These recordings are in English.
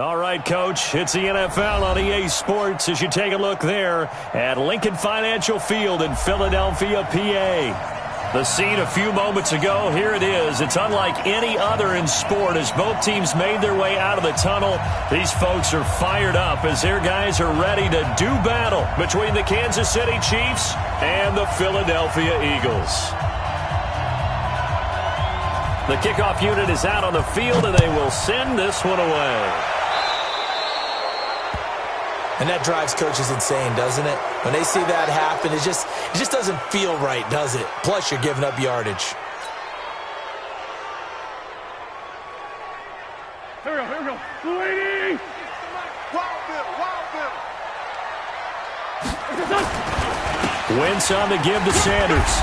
All right, Coach, it's the NFL on EA Sports as you take a look there at Lincoln Financial Field in Philadelphia, PA. The scene a few moments ago, here it is. It's unlike any other in sport as both teams made their way out of the tunnel. These folks are fired up as their guys are ready to do battle between the Kansas City Chiefs and the Philadelphia Eagles. The kickoff unit is out on the field, and they will send this one away. And that drives coaches insane, doesn't it? When they see that happen, it just doesn't feel right, does it? Plus, you're giving up yardage. Here we go. Lady! Wentz on the give to Sanders.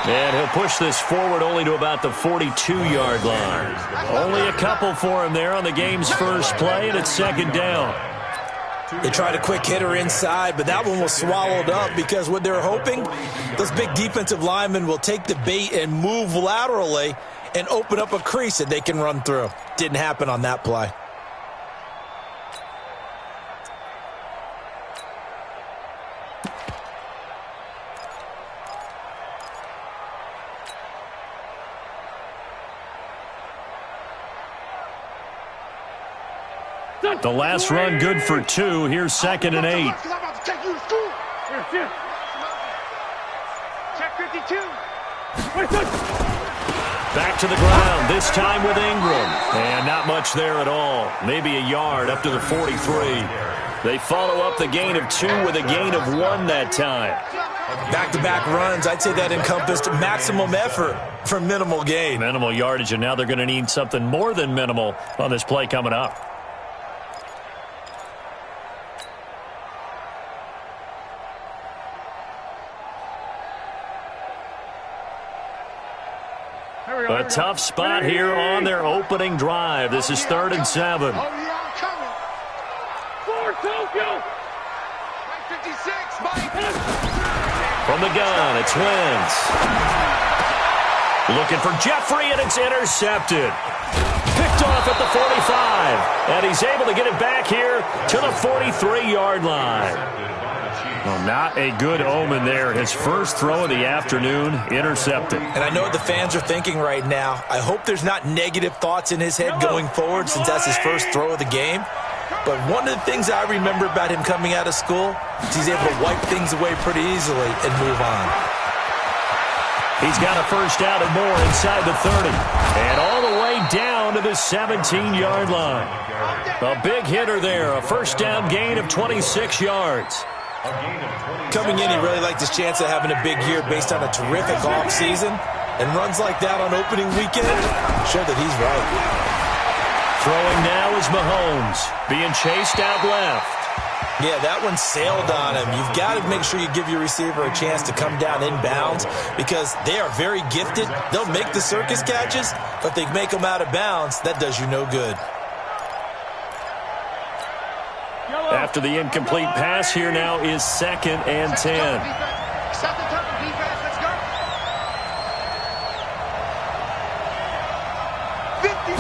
And he'll push this forward only to about the 42-yard line. Only a couple for him there on the game's first play, and it's second down. They tried a quick hitter inside, but that one was swallowed up because what they're hoping, those big defensive linemen will take the bait and move laterally and open up a crease that they can run through. Didn't happen on that play. The last run good for 2. Here's 2nd and 8. Check 52. Back to the ground, this time with Ingram. And not much there at all. Maybe a yard up to the 43. They follow up the gain of 2 with a gain of 1 that time. Back-to-back runs, I'd say that encompassed maximum effort for minimal gain. Minimal yardage, and now they're going to need something more than minimal on this play coming up. A tough spot here on their opening drive. This is 3rd and 7. Oh, yeah, I'm coming. For Tokyo. 56, Mike. From the gun, it's Wentz. Looking for Jeffrey, and it's intercepted. Picked off at the 45. And he's able to get it back here to the 43-yard line. Well, not a good omen there. His first throw of the afternoon, intercepted. And I know what the fans are thinking right now. I hope there's not negative thoughts in his head going forward since that's his first throw of the game. But one of the things I remember about him coming out of school is he's able to wipe things away pretty easily and move on. He's got a first down and more inside the 30. And all the way down to the 17-yard line. A big hitter there, a first down gain of 26 yards. Coming in, he really liked his chance of having a big year based on a terrific offseason. And runs like that on opening weekend show that he's right. Throwing now is Mahomes, being chased out left. Yeah, that one sailed on him. You've got to make sure you give your receiver a chance to come down inbounds because they are very gifted. They'll make the circus catches, but they make them out of bounds. That does you no good. After the incomplete pass, here now is 2nd and 10. Set the turn, defense. Let's go. 50.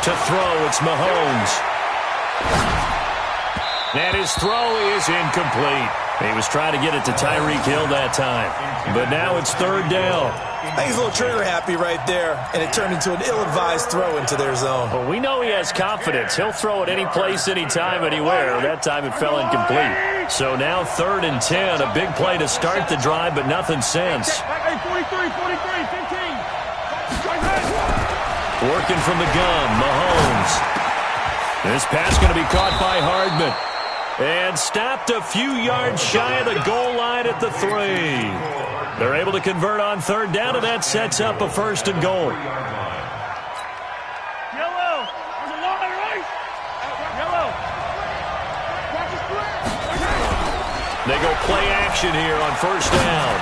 To throw, it's Mahomes. And his throw is incomplete. He was trying to get it to Tyreek Hill that time. But now it's 3rd down. I think he's a little trigger happy right there, and it turned into an ill-advised throw into their zone. Well, we know he has confidence. He'll throw it any place, anytime, anywhere. That time it fell incomplete. So now 3rd and 10, a big play to start the drive, but nothing since. Hey, 43, 15. Working from the gun, Mahomes. This pass going to be caught by Hardman. And stopped a few yards shy of the goal line at the 3. They're able to convert on 3rd down, and that sets up a 1st and goal. Yellow. There's a line, right? Yellow. They go play action here on 1st down.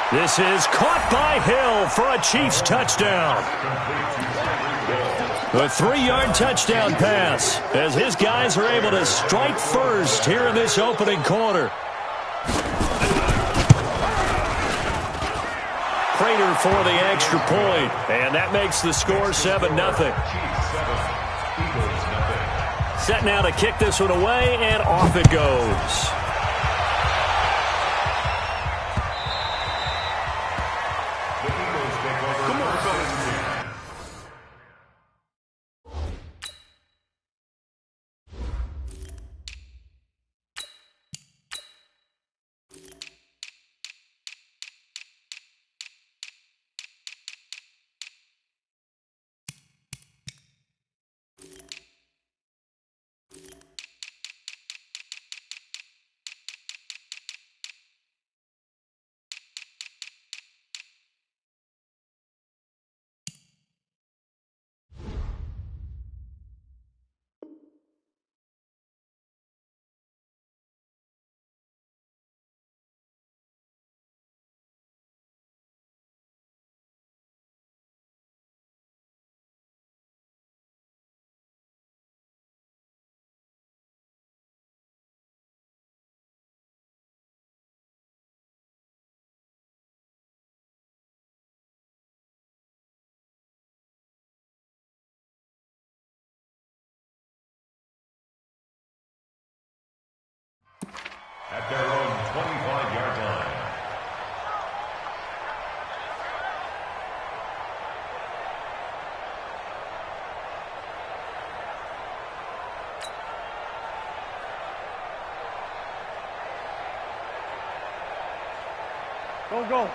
This is caught by Hill for a Chiefs touchdown. A 3-yard touchdown pass as his guys are able to strike first here in this opening quarter. Prater for the extra point, and that makes the score 7-0. Set now to kick this one away, and off it goes. At their own 25-yard line.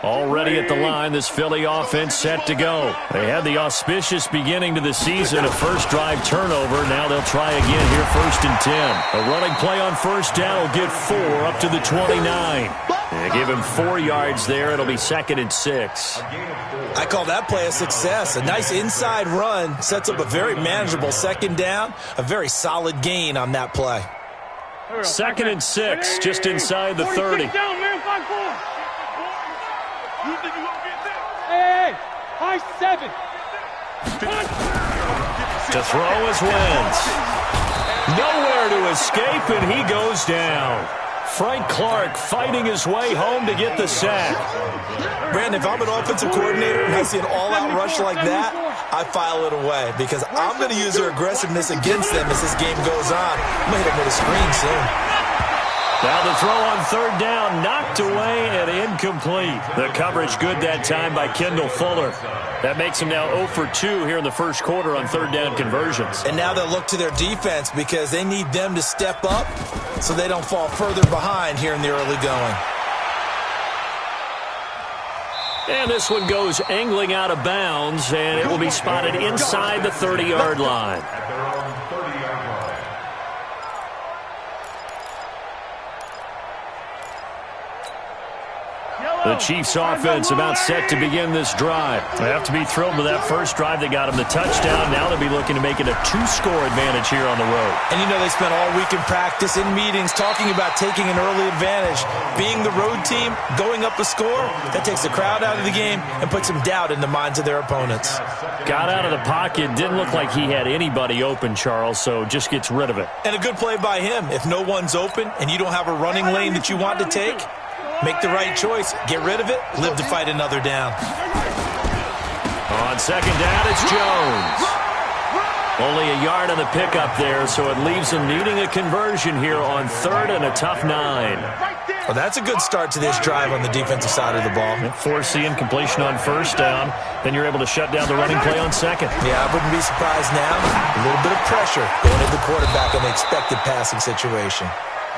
Already at the line, this Philly offense set to go. They had the auspicious beginning to the season, a first drive turnover. Now they'll try again here, 1st and 10. A running play on first down will get 4 up to the 29. They give him 4 yards there. It'll be 2nd and 6. I call that play a success. A nice inside run sets up a very manageable 2nd down. A very solid gain on that play. 2nd and 6, just inside the 30. You think you're gonna get there? Hey, 5-7. To throw is Wentz. Nowhere to escape, and he goes down. Frank Clark fighting his way home to get the sack. Brandon, if I'm an offensive coordinator and I see an all-out rush like that, I file it away because I'm going to use their aggressiveness against them as this game goes on. I'm going to hit them with a screen soon. Now the throw on 3rd down, knocked away and incomplete. The coverage good that time by Kendall Fuller. That makes him now 0 for 2 here in the first quarter on 3rd down conversions. And now they'll look to their defense because they need them to step up so they don't fall further behind here in the early going. And this one goes angling out of bounds, and it will be spotted inside the 30-yard line. At their own 30-yard line. The Chiefs offense about set to begin this drive. They have to be thrilled with that first drive. They got them the touchdown. Now they'll be looking to make it a 2-score advantage here on the road. And you know they spent all week in practice, in meetings, talking about taking an early advantage. Being the road team, going up a score, that takes the crowd out of the game and puts some doubt in the minds of their opponents. Got out of the pocket. Didn't look like he had anybody open, Charles, so just gets rid of it. And a good play by him. If no one's open and you don't have a running lane that you want to take, make the right choice. Get rid of it. Live to fight another down. On 2nd down, it's Jones. Only a yard on the pickup there, so it leaves him needing a conversion here on 3rd and a tough 9. Well, that's a good start to this drive on the defensive side of the ball. Forcing completion on 1st down. Then you're able to shut down the running play on 2nd. Yeah, I wouldn't be surprised now. A little bit of pressure going to the quarterback in the expected passing situation.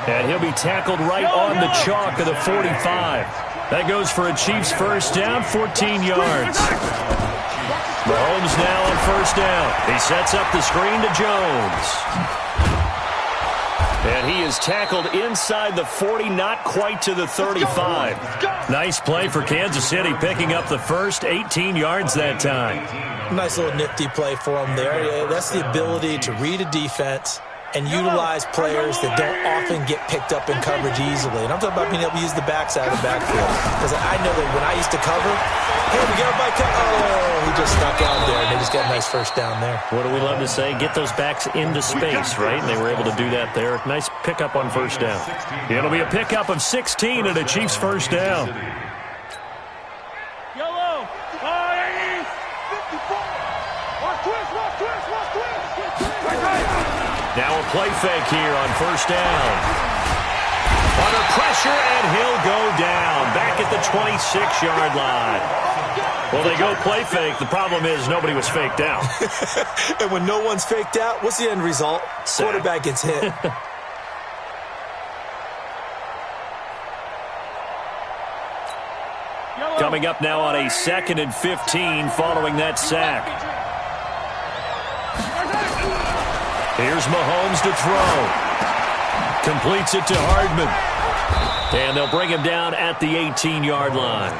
And he'll be tackled right on the chalk of the 45. That goes for a Chiefs first down, 14 yards. Mahomes now on 1st down. He sets up the screen to Jones. And he is tackled inside the 40, not quite to the 35. Nice play for Kansas City, picking up the first, 18 yards that time. Nice little nifty play for him there. Yeah, that's the ability to read a defense and utilize players that don't often get picked up in coverage easily. And I'm talking about being able to use the backside of the backfield. Because I know that when I used to cover, hey, we got a by cut. Oh, he just snuck out there, and they just got a nice first down there. What do we love to say? Get those backs into space, right? And they were able to do that there. Nice pickup on 1st down. It'll be a pickup of 16 and a Chiefs first down. Yellow. 54. Watch twist. Right. Now a play fake here on first down. Under pressure, and he'll go down. Back at the 26-yard line. Well, they go play fake. The problem is nobody was faked out. And when no one's faked out, what's the end result? Sack. Quarterback gets hit. Coming up now on a 2nd and 15 following that sack. Here's Mahomes to throw. Completes it to Hardman. And they'll bring him down at the 18-yard line.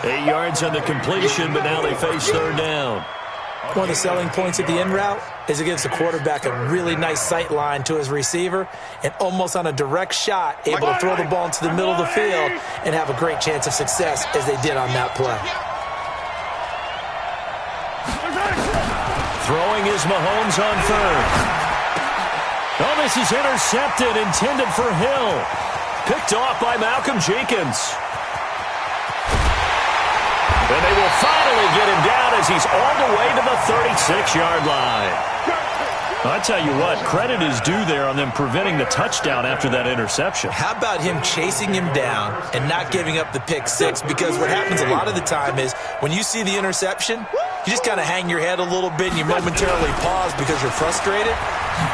8 yards on the completion, but now they face third down. One of the selling points of the in route is it gives the quarterback a really nice sight line to his receiver and almost on a direct shot able to throw the ball into the middle of the field and have a great chance of success as they did on that play. Throwing is Mahomes on third. Oh, this is intercepted, intended for Hill. Picked off by Malcolm Jenkins. And they will finally get him down as he's all the way to the 36-yard line. I tell you what, credit is due there on them preventing the touchdown after that interception. How about him chasing him down and not giving up the pick six? Because what happens a lot of the time is when you see the interception, you just kind of hang your head a little bit and you momentarily pause because you're frustrated.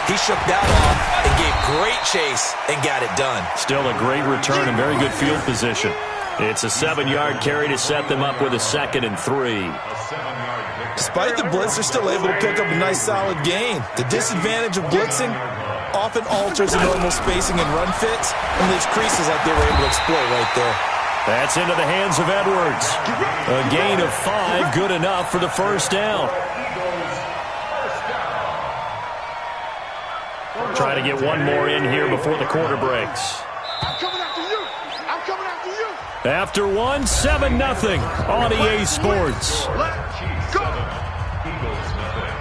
He shook that off and gave great chase and got it done. Still a great return and very good field position. It's a 7-yard carry to set them up with a 2nd and 3. Despite the blitz, they're still able to pick up a nice solid gain. The disadvantage of blitzing often alters the normal spacing and run fits and leaves creases like they were able to exploit right there. That's into the hands of Edwards. A gain of 5, good enough for the first down. Try to get one more in here before the quarter breaks. I'm coming after you. I'm coming after you. After 1, 7-0 on EA Sports. Let's go. Eagles nothing.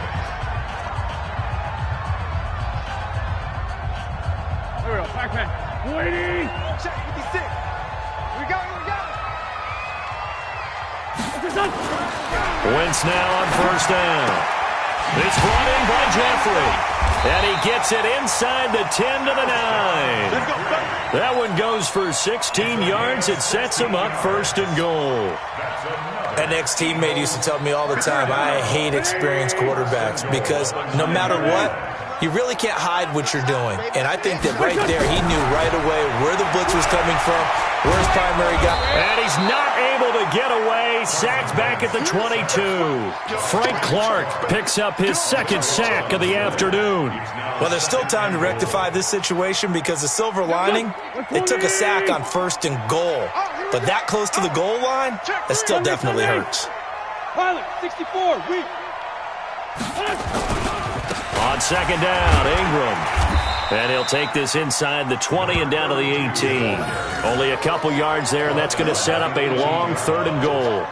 Here we go. Backpack. Waiting. Check 56. We got it. Wentz now on first down. It's brought in by Jeffrey. And he gets it inside the 10 to the 9. That one goes for 16 yards. It sets him up 1st and goal. An ex-teammate used to tell me all the time, I hate experienced quarterbacks because no matter what, you really can't hide what you're doing. And I think that right there, he knew right away where the blitz was coming from, where his primary guy. And he's not able to get away. Sacked back at the 22. Frank Clark picks up his 2nd sack of the afternoon. Well, there's still time to rectify this situation because the silver lining, it took a sack on 1st and goal. But that close to the goal line, that still definitely hurts. Pilot, 64, weak. On 2nd down, Ingram. And he'll take this inside the 20 and down to the 18. Only a couple yards there, and that's going to set up a long 3rd and goal.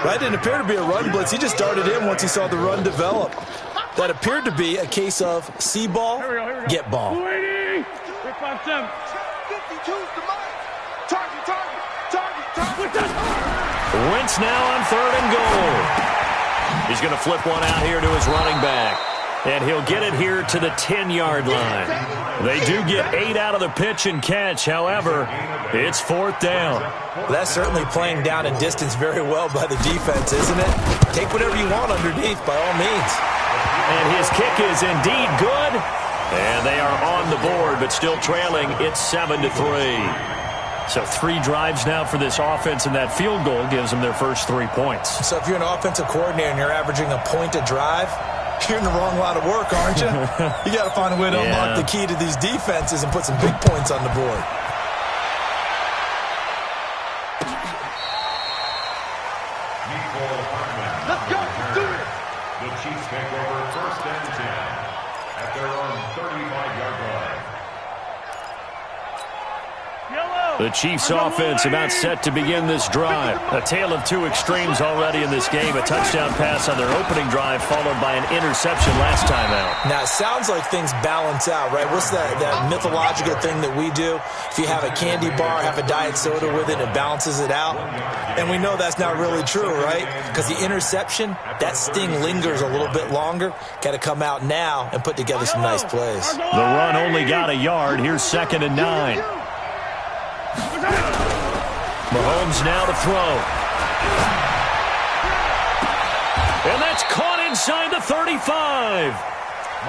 That didn't appear to be a run blitz. He just darted in once he saw the run develop. That appeared to be a case of see ball, get ball. 280. 357. 52's the mark. Target. Wentz now on 3rd and goal. He's going to flip one out here to his running back. And he'll get it here to the 10-yard line. They do get 8 out of the pitch and catch. However, it's 4th down. Well, that's certainly playing down and distance very well by the defense, isn't it? Take whatever you want underneath, by all means. And his kick is indeed good. And they are on the board, but still trailing. It's 7-3. So 3 drives now for this offense, and that field goal gives them their first 3 points. So if you're an offensive coordinator and you're averaging a point a drive, you're in the wrong line of work, aren't you? You got to find a way to unlock the key to these defenses and put some big points on the board. Let's go. Do it. The Chiefs take over 1st and 10 at their own 35-yard line. Yellow. The Chiefs offense about set to begin this drive. A tale of two extremes already in this game. A touchdown pass on their opening drive followed by an interception last time out. Now, it sounds like things balance out, right? What's that mythological thing that we do? If you have a candy bar, have a diet soda with it, it balances it out. And we know that's not really true, right? Because the interception, that sting lingers a little bit longer. Got to come out now and put together some nice plays. The run only got a yard. Here's 2nd and 9. Mahomes now to throw. And that's caught inside the 35.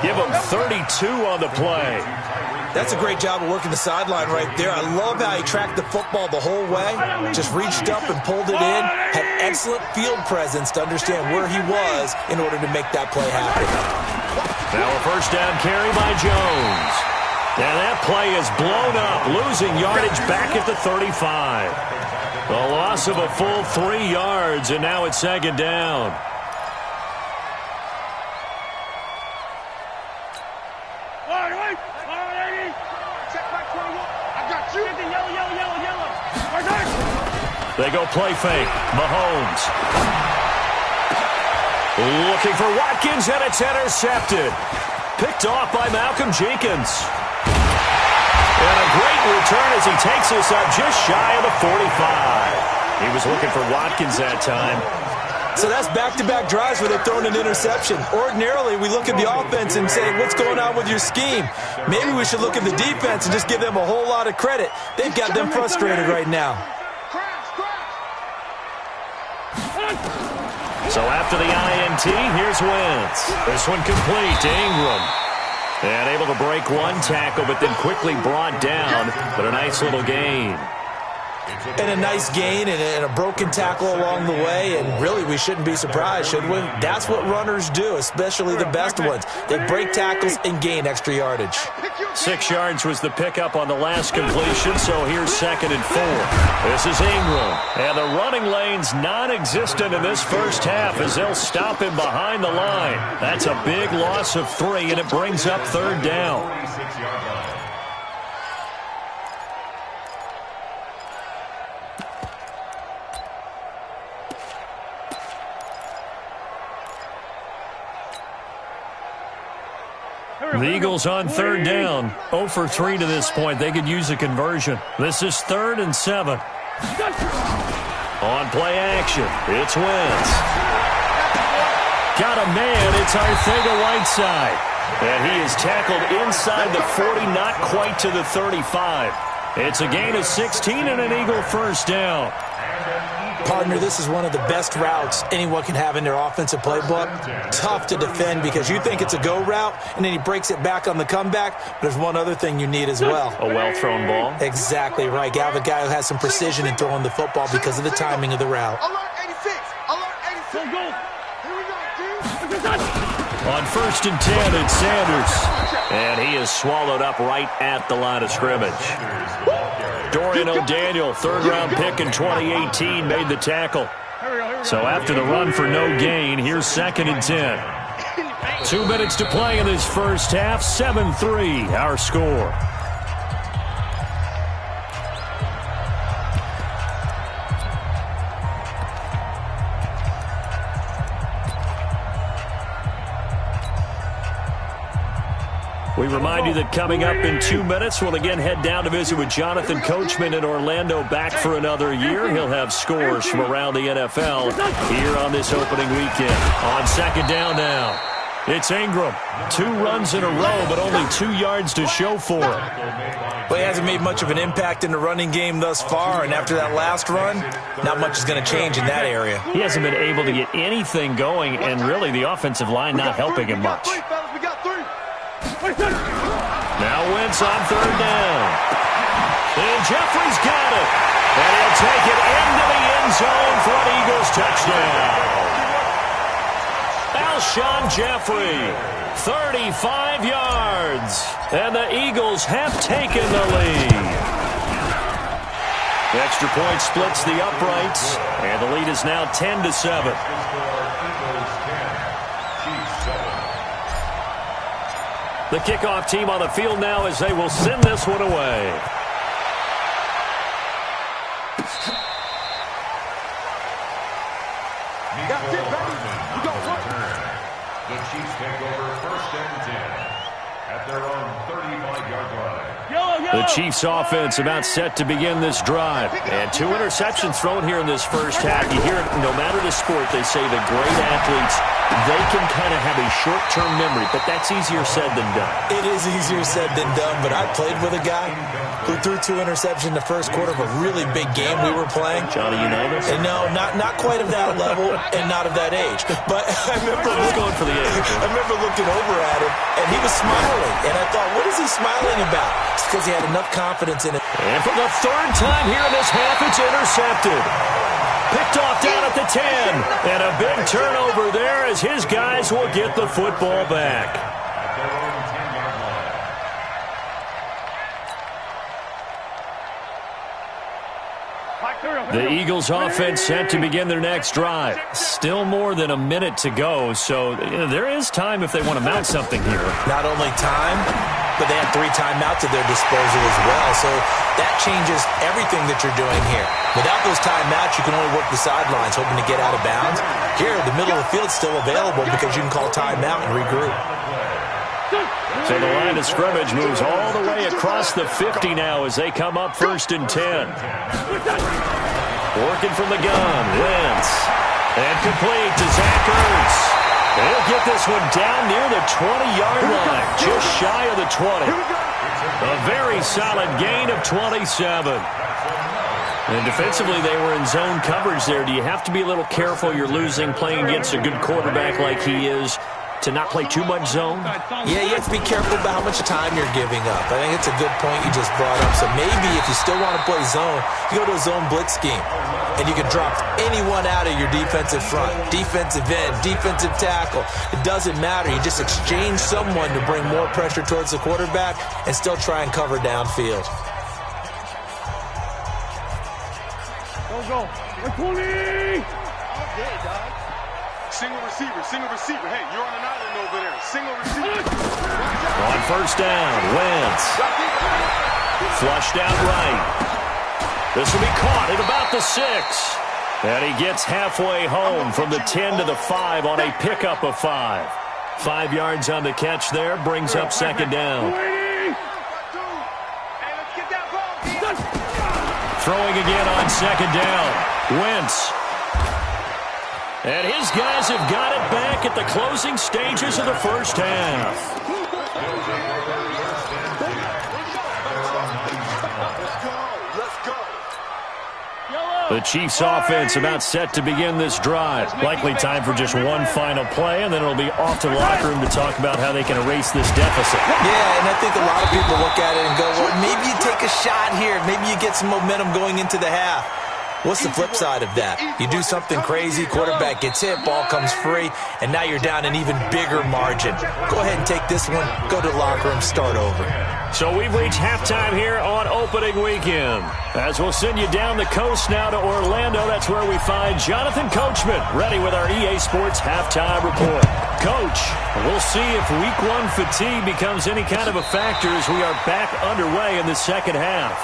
Give him 32 on the play. That's a great job of working the sideline right there. I love how he tracked the football the whole way. Just reached up and pulled it in. Had excellent field presence to understand where he was in order to make that play happen. Now a first down carry by Jones. And that play is blown up, losing yardage back at the 35. The loss of a full 3 yards, and now it's 2nd down. They go play fake. Mahomes. Looking for Watkins, and it's intercepted. Picked off by Malcolm Jenkins. And a great return as he takes us up just shy of the 45. He was looking for Watkins that time. So that's back-to-back drives where they've thrown an interception. Ordinarily, we look at the offense and say, what's going on with your scheme? Maybe we should look at the defense and just give them a whole lot of credit. They've got them frustrated right now. So after the INT, here's Wentz. This one complete to Ingram. And able to break one tackle, but then quickly brought down. But a nice little gain. And a nice gain and a broken tackle along the way. And really, we shouldn't be surprised, should we? That's what runners do, especially the best ones. They break tackles and gain extra yardage. 6 yards was the pickup on the last completion, so here's 2nd and 4. This is Ingram. And the running lane's non-existent in this first half as they'll stop him behind the line. That's a big loss of 3, and it brings up 3rd down. The Eagles on 3rd down. 0 for 3 to this point. They could use a conversion. This is 3rd and 7. On play action, it's Wentz. Got a man, it's Arcega-Whiteside. And he is tackled inside the 40, not quite to the 35. It's a gain of 16 and an Eagle first down. Partner, this is one of the best routes anyone can have in their offensive playbook. Tough to defend because you think it's a go route, and then he breaks it back on the comeback. But there's one other thing you need as well. A well-thrown ball? Exactly right. You have a guy who has some precision in throwing the football because of the timing of the route. Alert 86! Alert 86! Here we go, dude! On 1st and 10, it's Sanders. And he is swallowed up right at the line of scrimmage. Dorian O'Daniel, 3rd-round pick in 2018, made the tackle. So after the run for no gain, here's 2nd and 10. 2 minutes to play in this first half. 7-3, our score. We remind you that coming up in 2 minutes, we'll again head down to visit with Jonathan Coachman in Orlando, back for another year. He'll have scores from around the NFL here on this opening weekend. On 2nd down now, it's Ingram. 2 runs in a row, but only 2 yards to show for it. But he hasn't made much of an impact in the running game thus far, and after that last run, not much is going to change in that area. He hasn't been able to get anything going, and really the offensive line not helping him much. Now Wentz on 3rd down. And Jeffrey's got it. And he'll take it into the end zone for an Eagles touchdown. Alshon Jeffrey, 35 yards. And the Eagles have taken the lead. The extra point splits the uprights. And the lead is now 10-7. The kickoff team on the field now as they will send this one away. The Chiefs offense about set to begin this drive. And 2 interceptions thrown here in this first half. You hear it, no matter the sport, they say the great athletes, they can kind of have a short-term memory, but that's easier said than done. It is easier said than done, but I played with a guy who threw 2 interceptions in the first quarter of a really big game we were playing. Johnny, you know this? And no, not quite of that level and not of that age. But I remember going for the age. I remember looking over at him, and he was smiling. And I thought, what is he smiling about? It's because he had enough confidence in it. And for the 3rd time here in this half, it's intercepted. Picked off down at the 10. And a big turnover there as his guys will get the football back. The Eagles offense set to begin their next drive. Still more than a minute to go, so there is time if they want to mount something here. Not only time, but they have 3 timeouts at their disposal as well, so that changes everything that you're doing here. Without those timeouts, you can only work the sidelines, hoping to get out of bounds. Here, the middle of the field's still available because you can call timeout and regroup. So the line of scrimmage moves all the way across the 50 now as they come up 1st and 10. Working from the gun, Wentz. And complete to Zach Ertz. They'll get this one down near the 20-yard line, just shy of the 20. A very solid gain of 27. And defensively, they were in zone coverage there. Do you have to be a little careful? You're losing, playing against a good quarterback like he is, to not play too much zone? Yeah, you have to be careful about how much time you're giving up. I think it's a good point you just brought up. So maybe if you still want to play zone, you go to a zone blitz scheme. And you can drop anyone out of your defensive front, defensive end, defensive tackle. It doesn't matter. You just exchange someone to bring more pressure towards the quarterback and still try and cover downfield. Go. 20! Okay, dog. Single receiver. Hey, you're on an island over there. Single receiver. On 1st down, Wentz. Flushed out right. This will be caught at about the 6. And he gets halfway home from the 10 to the 5 on a pickup of 5. 5 yards on the catch there, brings up 2nd down. Throwing again on 2nd down. Wentz. And his guys have got it back at the closing stages of the first half. The Chiefs offense about set to begin this drive. Likely time for just one final play, and then it'll be off to the locker room to talk about how they can erase this deficit. Yeah, and I think a lot of people look at it and go, well, maybe you take a shot here. Maybe you get some momentum going into the half. What's the flip side of that? You do something crazy, quarterback gets hit, ball comes free, and now you're down an even bigger margin. Go ahead and take this one, go to the locker room, start over. So we've reached halftime here on opening weekend. As we'll send you down the coast now to Orlando, that's where we find Jonathan Coachman, ready with our EA Sports halftime report. Coach, we'll see if week 1 fatigue becomes any kind of a factor as we are back underway in the second half.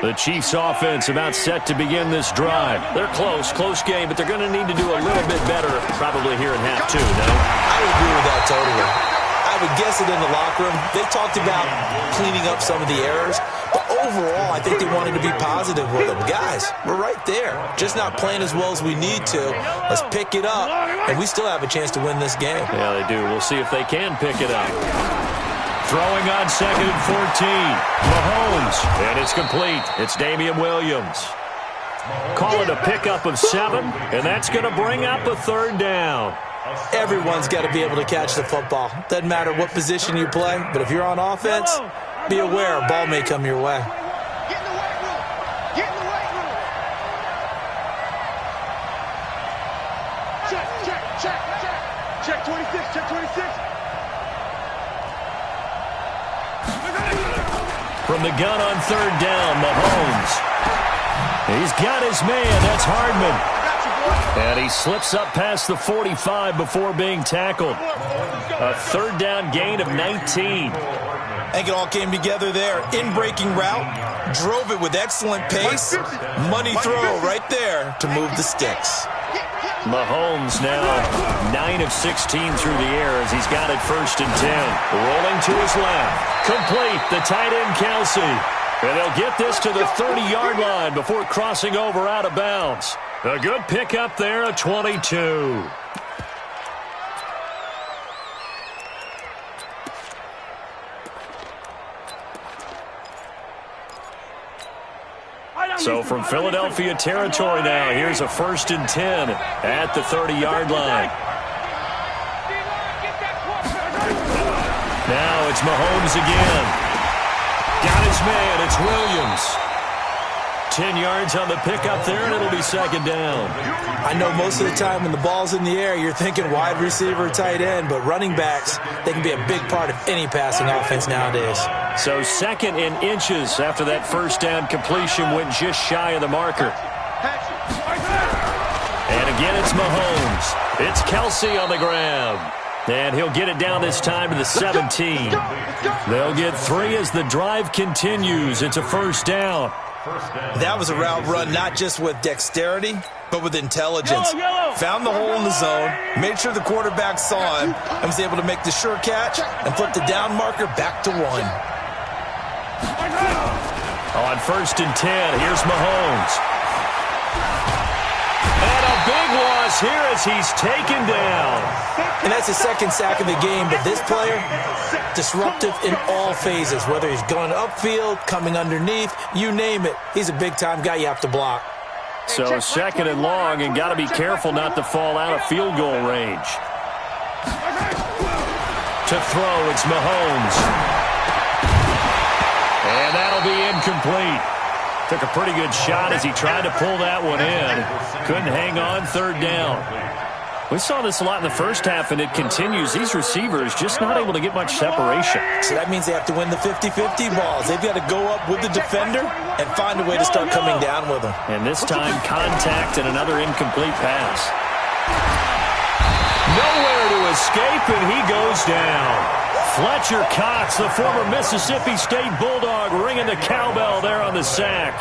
The Chiefs offense about set to begin this drive. They're close game, but they're going to need to do a little bit better probably here in half 2, no? I would agree with that totally. I would guess it in the locker room. They talked about cleaning up some of the errors, but overall, I think they wanted to be positive with them. Guys, we're right there. Just not playing as well as we need to. Let's pick it up, and we still have a chance to win this game. Yeah, they do. We'll see if they can pick it up. Throwing on 2nd and 14. Mahomes. And it's complete. It's Damian Williams. Call it a pickup of 7, and that's going to bring up a 3rd down. Everyone's got to be able to catch the football. Doesn't matter what position you play, but if you're on offense, be aware a ball may come your way. Get in the weight room. Get in the weight room. Check 26. Check 26. From the gun on 3rd down, Mahomes. He's got his man. That's Hardman. And he slips up past the 45 before being tackled. A 3rd down gain of 19. I think it all came together there. In-breaking route, drove it with excellent pace. Money throw right there to move the sticks. Mahomes now 9 of 16 through the air as he's got it 1st and 10. Rolling to his left. Complete. The tight end, Kelsey. And they'll get this to the 30-yard line before crossing over out of bounds. A good pickup there, a 22. So from Philadelphia territory now, here's a 1st and 10 at the 30-yard line. Now it's Mahomes again. Got his man. It's Williams. 10 yards on the pickup there, and it'll be 2nd down. I know most of the time when the ball's in the air, you're thinking wide receiver, tight end, but running backs, they can be a big part of any passing offense nowadays. So 2nd in inches after that 1st down completion went just shy of the marker. And again, it's Mahomes. It's Kelsey on the grab. And he'll get it down this time to the 17. They'll get 3 as the drive continues. It's a 1st down. That was a route run not just with dexterity, but with intelligence. Found the hole in the zone, made sure the quarterback saw him, and was able to make the sure catch and flip the down marker back to 1. On 1st and 10, here's Mahomes. And a big loss here as he's taken down. And that's his 2nd sack of the game, but this player, disruptive in all phases, whether he's going upfield, coming underneath, you name it. He's a big-time guy you have to block. So 2nd and long, and got to be careful not to fall out of field goal range. To throw, it's Mahomes. And that'll be incomplete. Took a pretty good shot as he tried to pull that one in. Couldn't hang on, 3rd down. We saw this a lot in the 1st half, and it continues. These receivers just not able to get much separation. So that means they have to win the 50-50 balls. They've got to go up with the defender and find a way to start coming down with them. And this time, contact and another incomplete pass. Nowhere to escape, and he goes down. Fletcher Cox, the former Mississippi State Bulldog, ringing the cowbell there on the sack.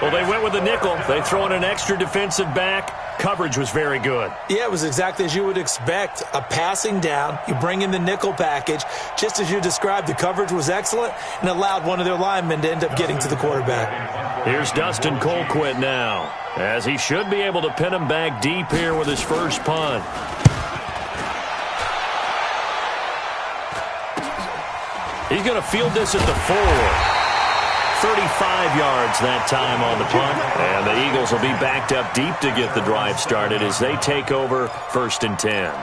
Well, they went with a nickel. They throw in an extra defensive back. Coverage was very good. Yeah, it was exactly as you would expect. A passing down. You bring in the nickel package. Just as you described, the coverage was excellent and allowed one of their linemen to end up getting to the quarterback. Here's Dustin Colquitt now, as he should be able to pin him back deep here with his 1st punt. He's going to field this at the 4. 35 yards that time on the punt. And the Eagles will be backed up deep to get the drive started as they take over 1st and 10.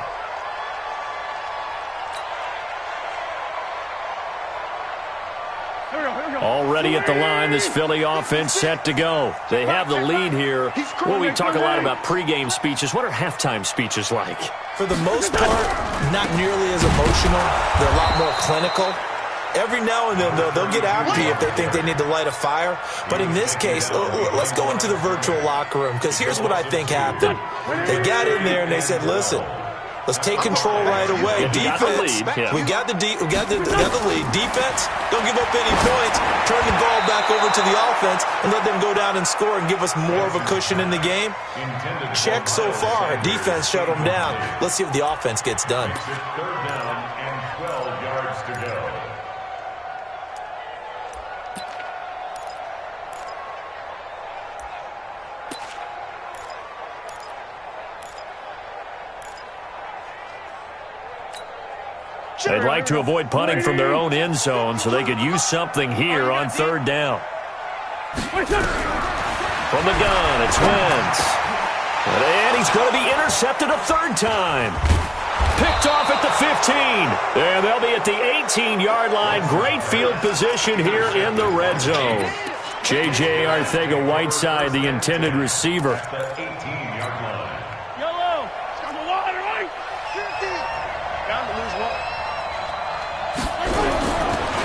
Already at the line, this Philly offense set to go. They have the lead here. Well, we talk a lot about pregame speeches. What are halftime speeches like? For the most part, not nearly as emotional. They're a lot more clinical. Every now and then, though, they'll get after you if they think they need to light a fire. But in this case, let's go into the virtual locker room, because here's what I think happened. They got in there and they said, listen, let's take control right away. Defense, we got the lead. Defense, don't give up any points. Turn the ball back over to the offense and let them go down and score and give us more of a cushion in the game. Check so far. Defense shut them down. Let's see if the offense gets done. 3rd down and 12 yards to go. They'd like to avoid punting from their own end zone so they could use something here on 3rd down. From the gun, it's Wentz. And he's going to be intercepted a 3rd time. Picked off at the 15. And they'll be at the 18-yard line. Great field position here in the red zone. J.J. Arcega-Whiteside, the intended receiver.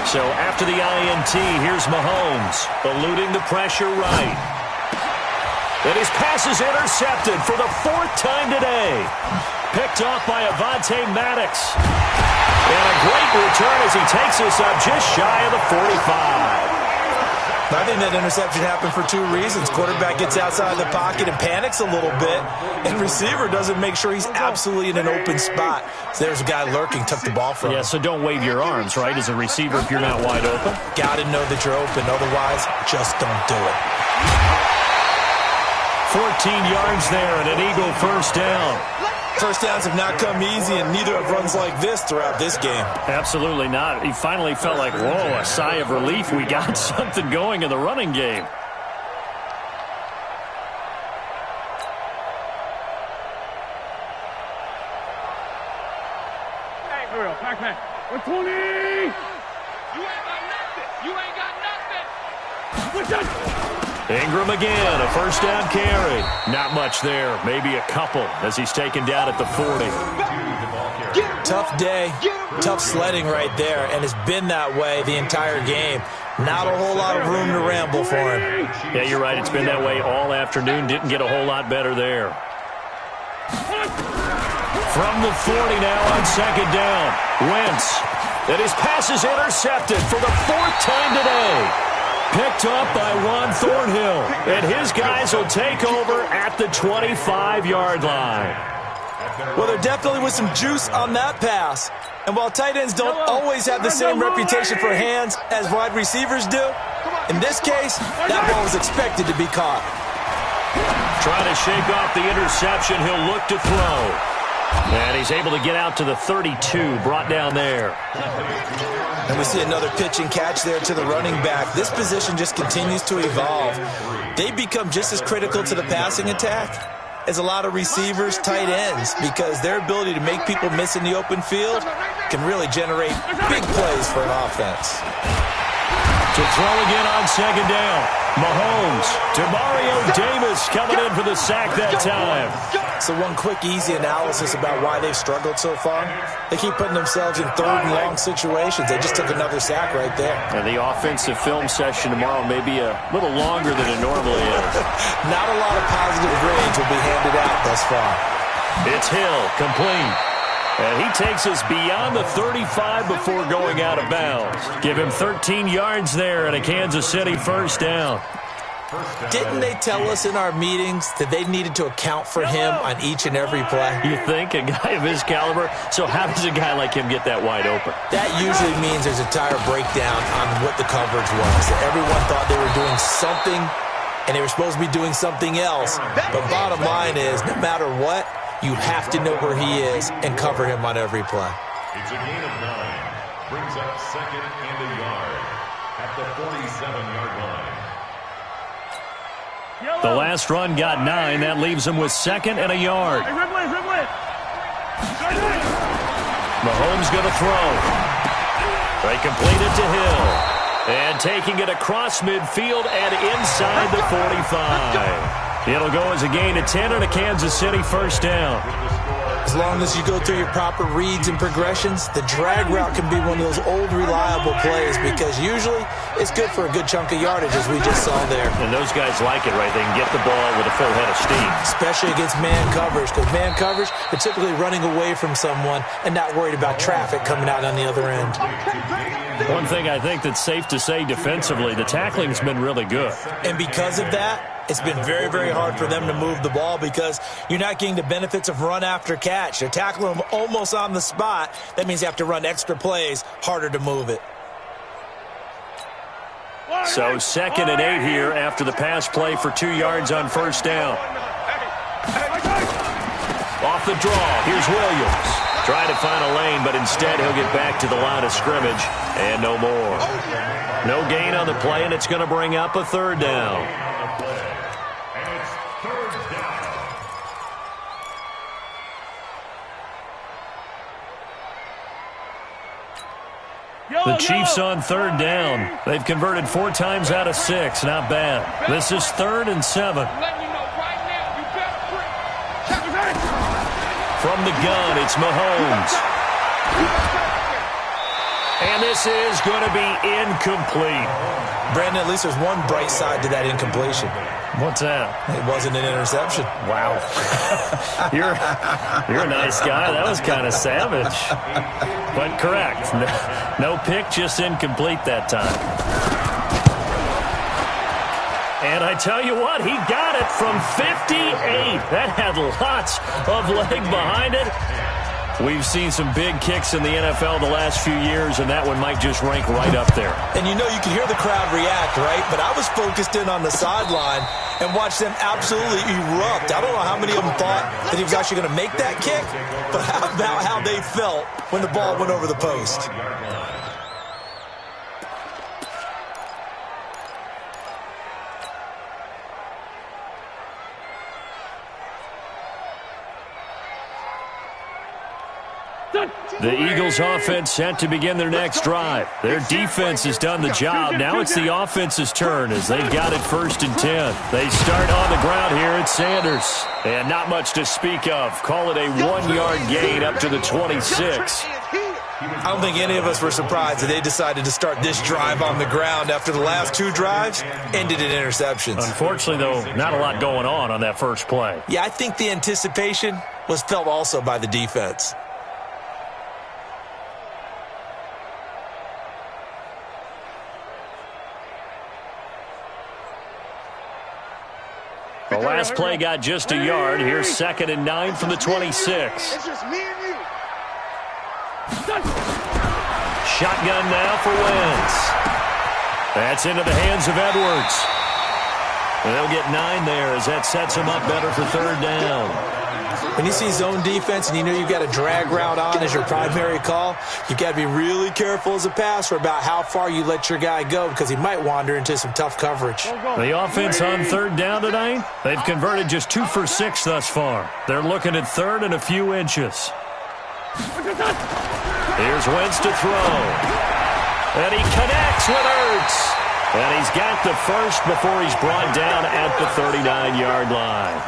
So after the INT, here's Mahomes, eluding the pressure right. And his pass is intercepted for the 4th time today. Picked off by Avonte Maddox. And a great return as he takes us up just shy of the 45. I think that interception happened for two reasons. Quarterback gets outside the pocket and panics a little bit, and receiver doesn't make sure he's absolutely in an open spot. So there's a guy lurking, took the ball from him. Yeah, so don't wave your arms, right, as a receiver if you're not wide open. Got to know that you're open. Otherwise, just don't do it. 14 yards there and an Eagle first down. First downs have not come easy, and neither have runs like this throughout this game. Absolutely not. He finally felt like, whoa, a sigh of relief. We got something going in the running game. Hey, girl, pack. 20! You ain't got nothing. You ain't got nothing. What's that? Ingram again, a first down carry. Not much there, maybe a couple as he's taken down at the 40. Tough day, tough sledding right there, and it's been that way the entire game. Not a whole lot of room to ramble for him. Yeah, you're right. It's been that way all afternoon. Didn't get a whole lot better there. From the 40 now on second down. Wentz. And his pass is intercepted for the fourth time today. Picked up by Juan Thornhill. And his guys will take over at the 25-yard line. Well, there definitely was some juice on that pass. And while tight ends don't always have the same reputation for hands as wide receivers do, in this case, that ball was expected to be caught. Trying to shake off the interception. He'll look to throw. And he's able to get out to the 32, brought down there. And we see another pitch and catch there to the running back. This position just continues to evolve. They become just as critical to the passing attack as a lot of receivers, tight ends, because their ability to make people miss in the open field can really generate big plays for an offense. To throw again on second down. Mahomes to Mario Davis coming in for the sack that time. So one quick, easy analysis about why they've struggled so far. They keep putting themselves in third and long situations. They just took another sack right there. And the offensive film session tomorrow may be a little longer than it normally is. Not a lot of positive grades will be handed out thus far. It's Hill, complete. And he takes us beyond the 35 before going out of bounds. Give him 13 yards there and a Kansas City first down. Didn't they tell us in our meetings that they needed to account for him on each and every play? You think? A guy of his caliber? So how does a guy like him get that wide open? That usually means there's a entire breakdown on what the coverage was. That everyone thought they were doing something, and they were supposed to be doing something else. But bottom line is, no matter what, you have to know where he is and cover him on every play. It's a gain of 9. Brings up second and a yard at the 47-yard line. The last run got 9. That leaves him with second and a yard. Mahomes going to throw. They complete it to Hill. And taking it across midfield and inside the 45. It'll go as a gain of 10 and a Kansas City first down. As long as you go through your proper reads and progressions, the drag route can be one of those old reliable plays because usually it's good for a good chunk of yardage as we just saw there. And those guys like it, right? They can get the ball with a full head of steam. Especially against man coverage, because man coverage, they're typically running away from someone and not worried about traffic coming out on the other end. One thing I think that's safe to say defensively, the tackling's been really good. And because of that, it's been very, very hard for them to move the ball because you're not getting the benefits of run after catch. They're tackling them almost on the spot. That means you have to run extra plays, harder to move it. So second and 8 here after the pass play for 2 yards on first down. Off the draw, here's Williams. Trying to find a lane, but instead he'll get back to the line of scrimmage and no more. No gain on the play, and it's going to bring up a third down. The Chiefs on third down. They've converted 4 times out of 6. Not bad. This is 3rd and 7. From the gun, it's Mahomes. And this is going to be incomplete. Brandon, at least there's one bright side to that incompletion. What's that? It wasn't an interception. Wow. You're a nice guy. That was kind of savage. But correct. No pick, just incomplete that time. And I tell you what, he got it from 58. That had lots of leg behind it. We've seen some big kicks in the NFL the last few years, and that one might just rank right up there. And you know, you can hear the crowd react, right? But I was focused in on the sideline and watched them absolutely erupt. I don't know how many of them thought that he was actually going to make that kick, but how about how they felt when the ball went over the post? The Eagles offense set to begin their next drive. Their defense has done the job. Now it's the offense's turn as they've got it 1st and 10. They start on the ground here at Sanders. And not much to speak of. Call it a 1-yard gain up to the 26. I don't think any of us were surprised that they decided to start this drive on the ground after the last 2 drives ended in interceptions. Unfortunately, though, not a lot going on that first play. Yeah, I think the anticipation was felt also by the defense. The last play got just a yard. Here's 2nd and 9 from the 26. It's just me and you. Shotgun now for Wentz. That's into the hands of Edwards. They'll get 9 there as that sets him up better for 3rd down. When you see zone defense and you know you've got a drag route on as your primary call, you've got to be really careful as a passer about how far you let your guy go because he might wander into some tough coverage. The offense on 3rd down tonight, they've converted just 2 for 6 thus far. They're looking at 3rd and a few inches. Here's Wentz to throw. And he connects with Ertz. And he's got the first before he's brought down at the 39-yard line.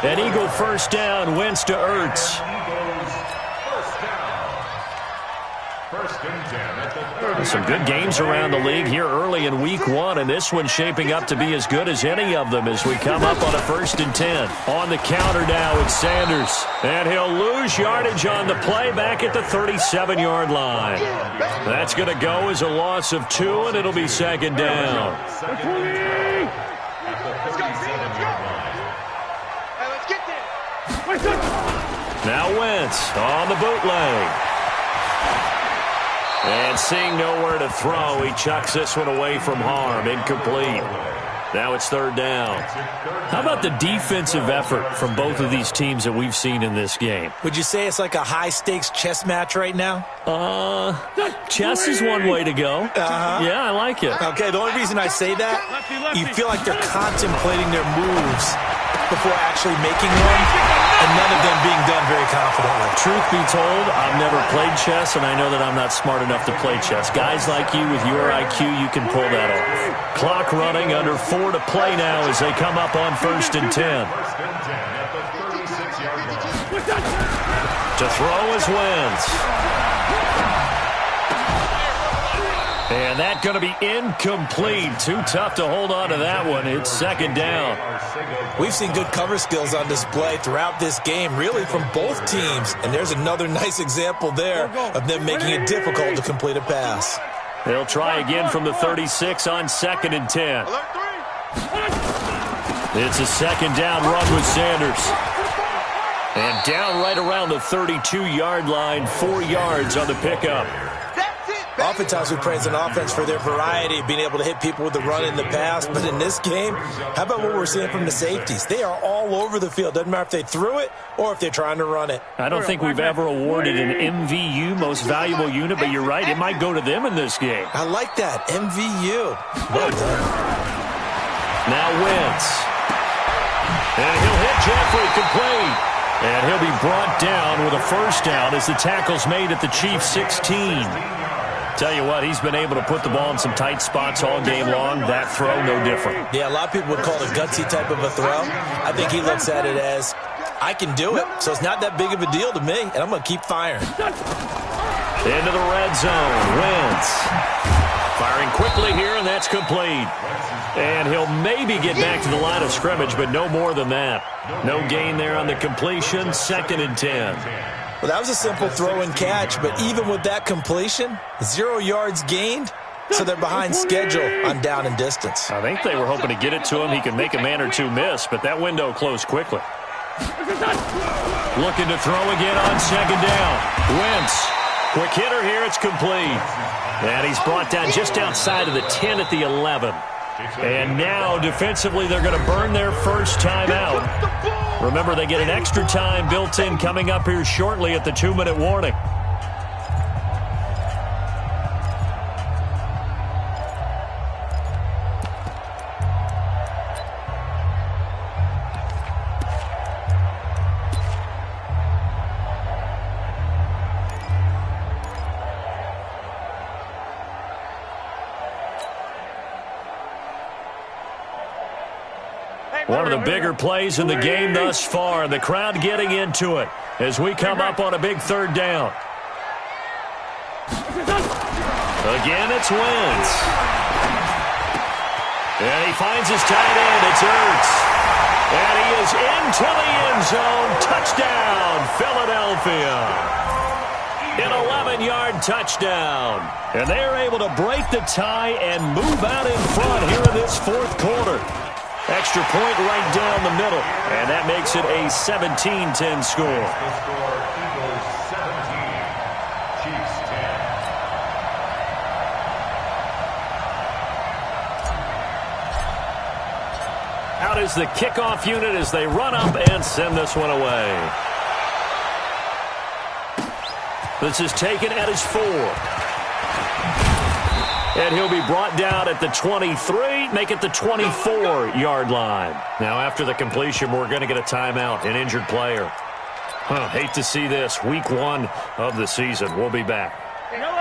An Eagle 1st down, Wentz to Ertz. Some good games around the league here early in week 1, and this one's shaping up to be as good as any of them as we come up on a 1st and 10. On the counter now, it's Sanders. And he'll lose yardage on the play back at the 37-yard line. That's going to go as a loss of 2, and it'll be 2nd down. Now Wentz on the bootleg. And seeing nowhere to throw, he chucks this one away from harm. Incomplete. Now it's 3rd down. How about the defensive effort from both of these teams that we've seen in this game? Would you say it's like a high-stakes chess match right now? Chess is one way to go. Yeah, I like it. Okay, the only reason I say that, you feel like they're contemplating their moves before actually making one, and none of them being done very confidently. Truth be told, I've never played chess, and I know that I'm not smart enough to play chess. Guys like you with your IQ, you can pull that off. Clock running, under 4 to play now as they come up on 1st and 10. To throw is Wentz. And that's going to be incomplete. Too tough to hold on to that one. It's 2nd down. We've seen good cover skills on display throughout this game, really from both teams. And there's another nice example there of them making it difficult to complete a pass. They'll try again from the 36 on 2nd and 10. It's a 2nd down run with Sanders. And down right around the 32-yard line, 4 yards on the pickup. Oftentimes we praise an offense for their variety, being able to hit people with the run in the pass. But in this game, how about what we're seeing from the safeties? They are all over the field. Doesn't matter if they threw it or if they're trying to run it. I don't think we've ever awarded an MVU, most valuable unit, but you're right. It might go to them in this game. I like that. MVU. Well done. Now Wentz. And he'll hit Jeffrey complete. And he'll be brought down with a 1st down as the tackle's made at the Chiefs' 16. Tell you what, he's been able to put the ball in some tight spots all game long. That throw, no different. Yeah, a lot of people would call it a gutsy type of a throw. I think he looks at it as, I can do it, so it's not that big of a deal to me, and I'm going to keep firing. Into the red zone, Wentz. Firing quickly here, and that's complete. And he'll maybe get back to the line of scrimmage, but no more than that. No gain there on the completion, 2nd and 10. Well, that was a simple throw and catch, but even with that completion, 0 yards gained, so they're behind schedule on down and distance. I think they were hoping to get it to him. He could make a man or two miss, but that window closed quickly. Looking to throw again on second down. Wentz. Quick hitter here. It's complete. And he's brought down just outside of the 10 at the 11. And now, defensively, they're going to burn their first time out. Remember, they get an extra time built in coming up here shortly at the 2-minute warning. One of the bigger plays in the game thus far. The crowd getting into it as we come up on a big third down. Again, it's Wentz. And he finds his tight end. It's Ertz. And he is into the end zone. Touchdown, Philadelphia. An 11-yard touchdown. And they're able to break the tie and move out in front here in this fourth quarter. Extra point right down the middle. And that makes it a 17-10 score. The score, Eagles 17, Chiefs 10. Out is the kickoff unit as they run up and send this one away. This is taken at his 4. And he'll be brought down at the 23, make it the 24-yard line. Now, after the completion, we're going to get a timeout, an injured player. Hate to see this. Week 1 of the season. We'll be back.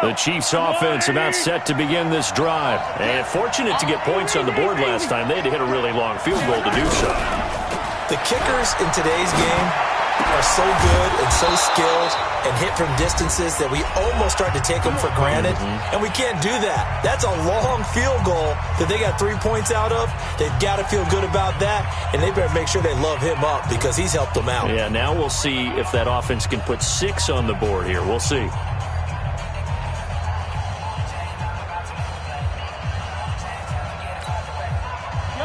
The Chiefs offense about set to begin this drive. And fortunate to get points on the board last time. They had to hit a really long field goal to do so. The kickers in today's game are so good and so skilled and hit from distances that we almost start to take them for granted, and we can't do that. That's a long field goal that they got 3 points out of. They've got to feel good about that, and they better make sure they love him up because he's helped them out. Yeah, now we'll see if that offense can put 6 on the board here. We'll see.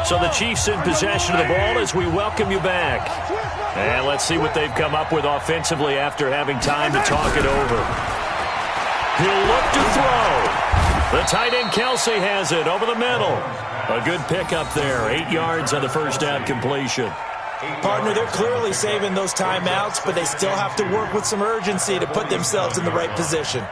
So the Chiefs in possession of the ball as we welcome you back. And let's see what they've come up with offensively after having time to talk it over. He'll look to throw. The tight end Kelsey has it over the middle. A good pickup there. 8 yards on the first down completion. Partner, they're clearly saving those timeouts, but they still have to work with some urgency to put themselves in the right position.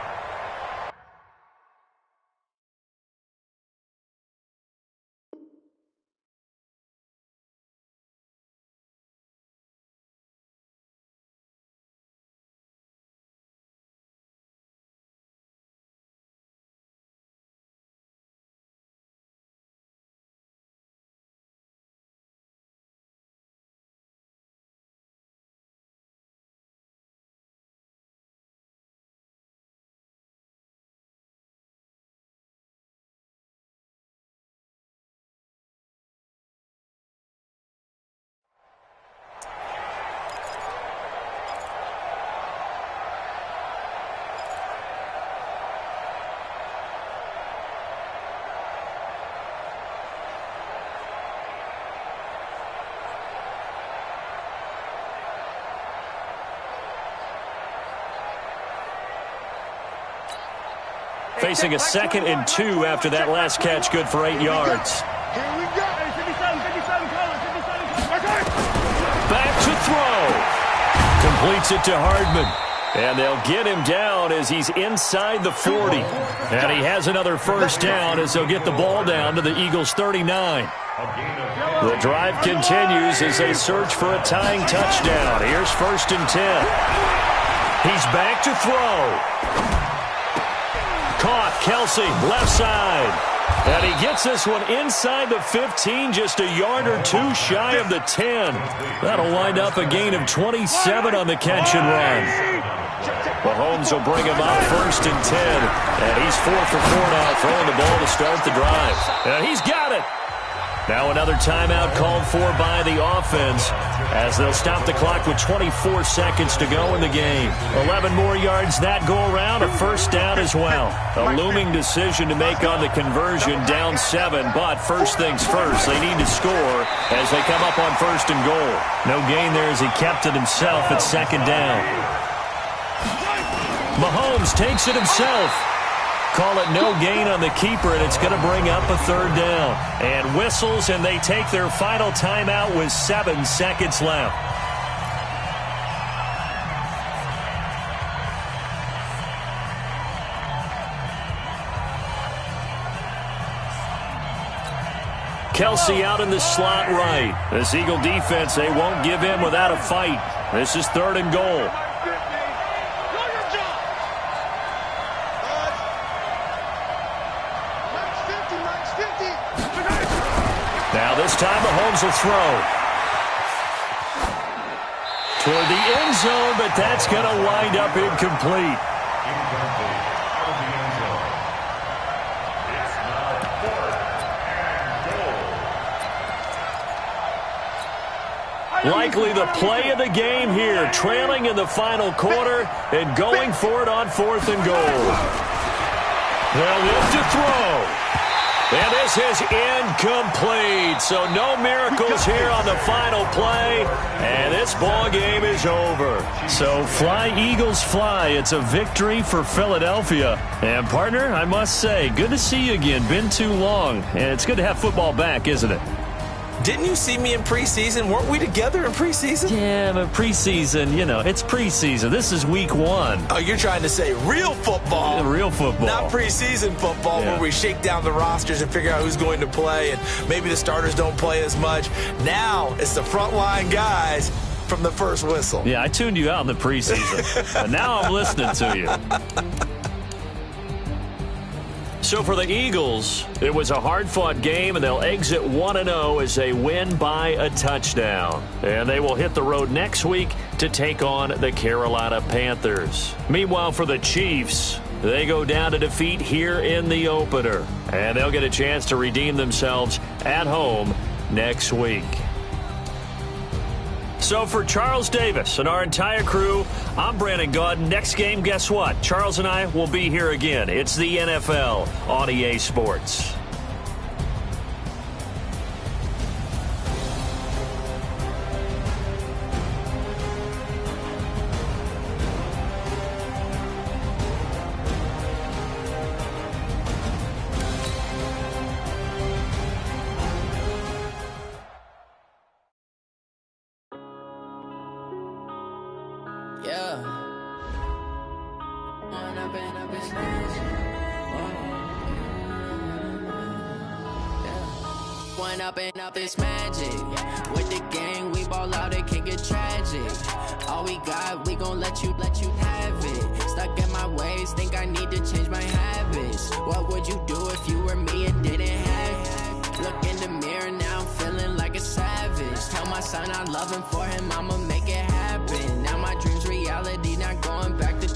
Facing a 2nd and 2 after that last catch, good for 8 yards. Back to throw. Completes it to Hardman. And they'll get him down as he's inside the 40. And he has another first down as they'll get the ball down to the Eagles' 39. The drive continues as they search for a tying touchdown. Here's 1st and 10. He's back to throw. Caught, Kelsey, left side. And he gets this one inside the 15, just a yard or 2 shy of the 10. That'll wind up a gain of 27 on the catch and run. Mahomes will bring him up 1st and 10. And he's 4 for 4 now, throwing the ball to start the drive. And he's got it. Now another timeout called for by the offense as they'll stop the clock with 24 seconds to go in the game. 11 more yards that go around, a first down as well. A looming decision to make on the conversion, down 7, but first things first, they need to score as they come up on first and goal. No gain there as he kept it himself at second down. Mahomes takes it himself. Call it no gain on the keeper, and it's going to bring up a third down. And whistles, and they take their final timeout with 7 seconds left. Kelsey out in the slot right. This Eagle defense, they won't give in without a fight. This is third and goal. Now this time Mahomes will throw. Toward the end zone, but that's going to wind up incomplete. It's now 4th and goal. Likely the play of the game here, trailing in the final quarter and going for it on 4th and goal. They'll look to throw. And this is incomplete, so no miracles here on the final play, and this ball game is over. So fly, Eagles, fly. It's a victory for Philadelphia. And, partner, I must say, good to see you again. Been too long, and it's good to have football back, isn't it? Didn't you see me in preseason? Weren't we together in preseason? Yeah, but preseason, you know, it's preseason. This is week 1. Oh, you're trying to say real football. Yeah, real football. Not preseason football where we shake down the rosters and figure out who's going to play, and maybe the starters don't play as much. Now it's the frontline guys from the first whistle. Yeah, I tuned you out in the preseason, but now I'm listening to you. So for the Eagles, it was a hard-fought game, and they'll exit 1-0 as they win by a touchdown. And they will hit the road next week to take on the Carolina Panthers. Meanwhile, for the Chiefs, they go down to defeat here in the opener. And they'll get a chance to redeem themselves at home next week. So for Charles Davis and our entire crew, I'm Brandon Gaudin. Next game, guess what? Charles and I will be here again. It's the NFL on EA Sports. Up this magic with the gang, we ball out, it can get tragic. All we got, we gon' let you have it. Stuck in my ways, think I need to change my habits. What would you do if you were me and didn't have it? Look in the mirror now, I'm feeling like a savage. Tell my son I love him, for him I'ma make it happen. Now my dreams reality, not going back to.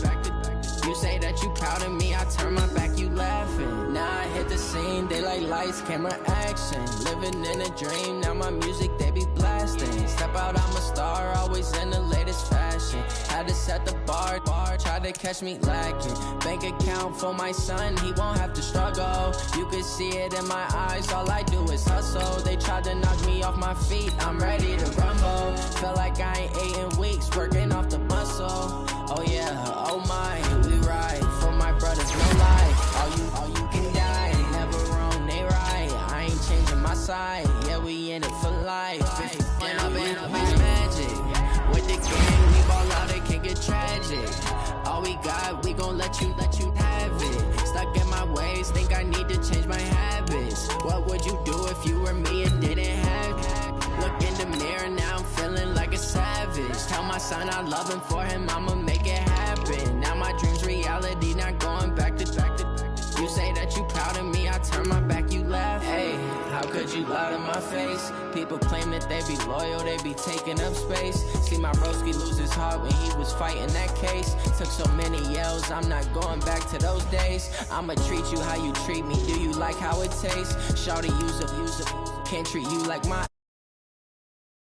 You say that you proud of me, I turn my back, you laughing. Now I hit the scene, they like lights, camera, action. Living in a dream, now my music, they be blasting. Step out, I'm a star, always in the latest fashion. Had to set the bar, try to catch me lacking. Bank account for my son, he won't have to struggle. You can see it in my eyes, all I do is hustle. They tried to knock me off my feet, I'm ready to rumble. Feel like I ain't ate in weeks, working off the muscle. Oh yeah, oh my, we ride for my brothers, no lie. All you can die, never wrong, they right. I ain't changing my side, yeah, we in it for life. When I've been up is magic, with the gang, we ball out, it can get tragic. All we got, we gon' let you have it. Stuck in my ways, think I need to change my habits. What would you do if you were me and didn't have it? Look in the mirror, now I'm feeling like a savage. Tell my son I love him, for him I'ma make it happen. Now my dreams reality, not going back to. You say that you proud of me, I turn my back, you laugh. Hey, how could you lie to my face? People People claim that they be loyal, they be taking up space. See my broski lose his heart when he was fighting that case. Took so many yells, I'm not going back to those days. I'ma treat you how you treat me, do you like how it tastes? Shawty, use a, can't treat you like my